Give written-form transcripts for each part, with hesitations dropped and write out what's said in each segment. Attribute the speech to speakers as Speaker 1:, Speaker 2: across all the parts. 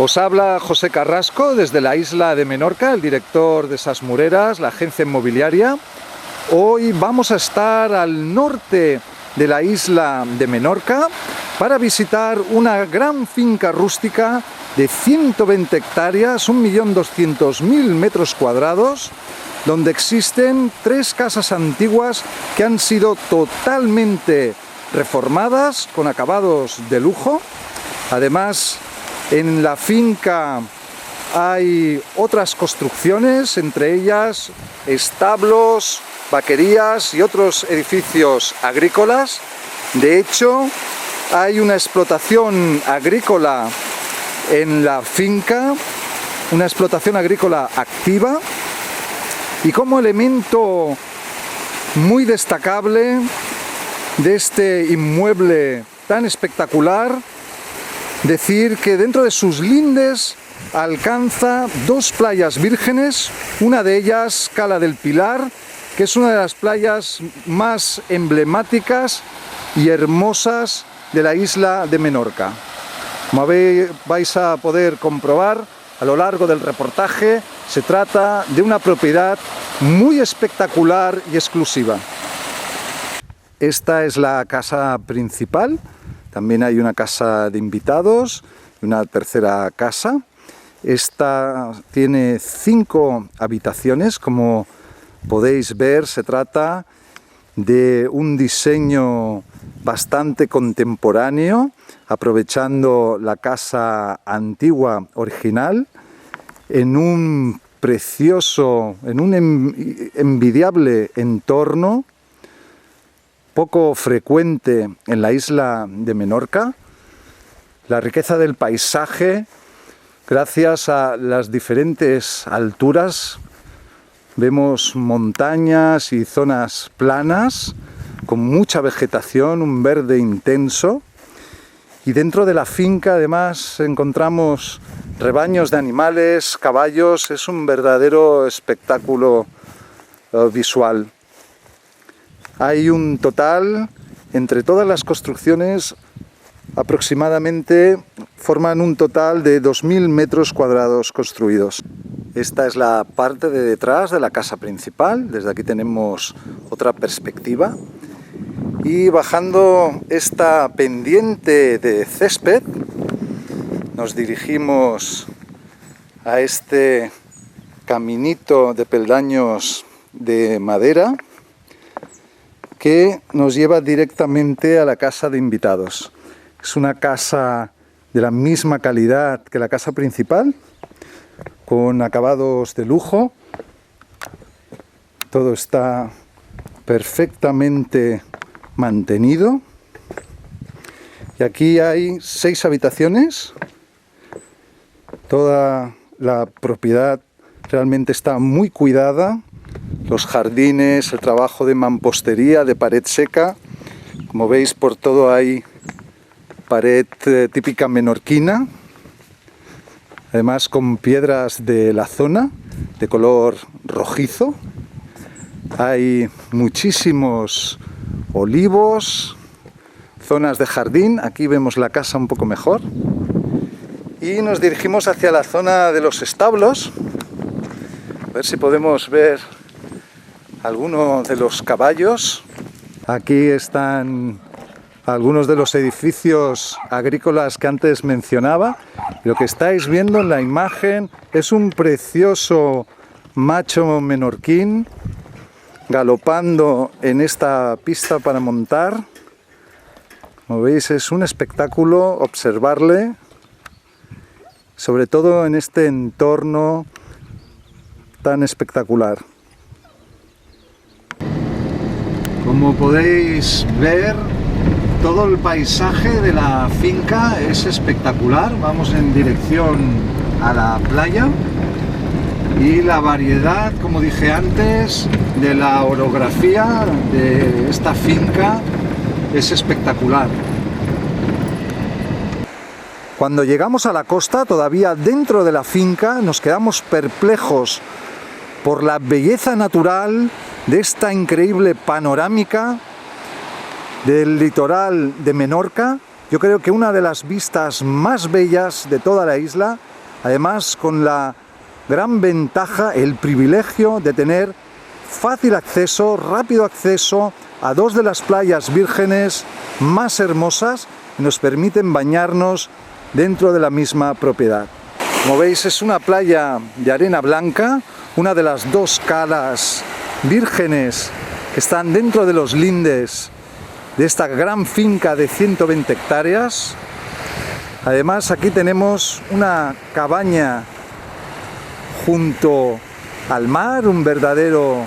Speaker 1: Os habla José Carrasco desde la isla de Menorca, el director de Sas Mureras, la agencia inmobiliaria. Hoy vamos a estar al norte de la isla de Menorca para visitar una gran finca rústica de 120 hectáreas, 1.200.000 metros cuadrados, donde existen 3 casas antiguas que han sido totalmente reformadas con acabados de lujo. Además, en la finca hay otras construcciones, entre ellas establos, vaquerías y otros edificios agrícolas. De hecho, hay una explotación agrícola en la finca, una explotación agrícola activa, y como elemento muy destacable de este inmueble tan espectacular, decir que dentro de sus lindes alcanza 2 playas vírgenes, una de ellas Cala del Pilar, que es una de las playas más emblemáticas y hermosas de la isla de Menorca. Como vais a poder comprobar a lo largo del reportaje, se trata de una propiedad muy espectacular y exclusiva. Esta es la casa principal. También hay una casa de invitados y una tercera casa. Esta tiene 5 habitaciones. Como podéis ver, se trata de un diseño bastante contemporáneo, aprovechando la casa antigua original en un precioso, en un envidiable entorno poco frecuente en la isla de Menorca. La riqueza del paisaje, gracias a las diferentes alturas, vemos montañas y zonas planas con mucha vegetación, un verde intenso, y dentro de la finca además encontramos rebaños de animales, caballos. Es un verdadero espectáculo visual. Hay un total, entre todas las construcciones, aproximadamente forman un total de 2.000 metros cuadrados construidos. Esta es la parte de detrás de la casa principal. Desde aquí tenemos otra perspectiva. Y bajando esta pendiente de césped, nos dirigimos a este caminito de peldaños de madera que nos lleva directamente a la casa de invitados. Es una casa de la misma calidad que la casa principal, con acabados de lujo. Todo está perfectamente mantenido. Y aquí hay 6 habitaciones. Toda la propiedad realmente está muy cuidada. Los jardines, el trabajo de mampostería, de pared seca. Como veis, por todo hay pared típica menorquina, además con piedras de la zona, de color rojizo. Hay muchísimos olivos, zonas de jardín. Aquí vemos la casa un poco mejor. Y nos dirigimos hacia la zona de los establos. A ver si podemos ver algunos de los caballos. Aquí están algunos de los edificios agrícolas que antes mencionaba. Lo que estáis viendo en la imagen es un precioso macho menorquín galopando en esta pista para montar. Como veis, es un espectáculo observarle, sobre todo en este entorno tan espectacular. Como podéis ver, todo el paisaje de la finca es espectacular. Vamos en dirección a la playa y la variedad, como dije antes, de la orografía de esta finca es espectacular. Cuando llegamos a la costa, todavía dentro de la finca, nos quedamos perplejos por la belleza natural de esta increíble panorámica del litoral de Menorca. Yo creo que una de las vistas más bellas de toda la isla, además con la gran ventaja, el privilegio de tener fácil acceso, rápido acceso a dos de las playas vírgenes más hermosas que nos permiten bañarnos dentro de la misma propiedad. Como veis, es una playa de arena blanca, una de las dos calas vírgenes que están dentro de los lindes de esta gran finca de 120 hectáreas. Además, aquí tenemos una cabaña junto al mar, un verdadero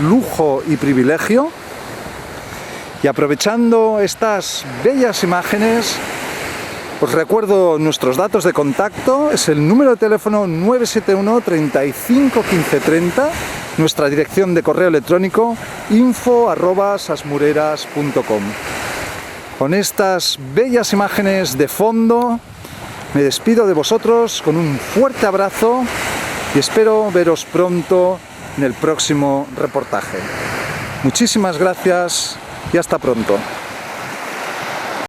Speaker 1: lujo y privilegio. Y aprovechando estas bellas imágenes, os recuerdo nuestros datos de contacto. Es el número de teléfono 971 35 15 30, nuestra dirección de correo electrónico info@sasmureras.com. Con estas bellas imágenes de fondo, me despido de vosotros con un fuerte abrazo y espero veros pronto en el próximo reportaje. Muchísimas gracias y hasta pronto.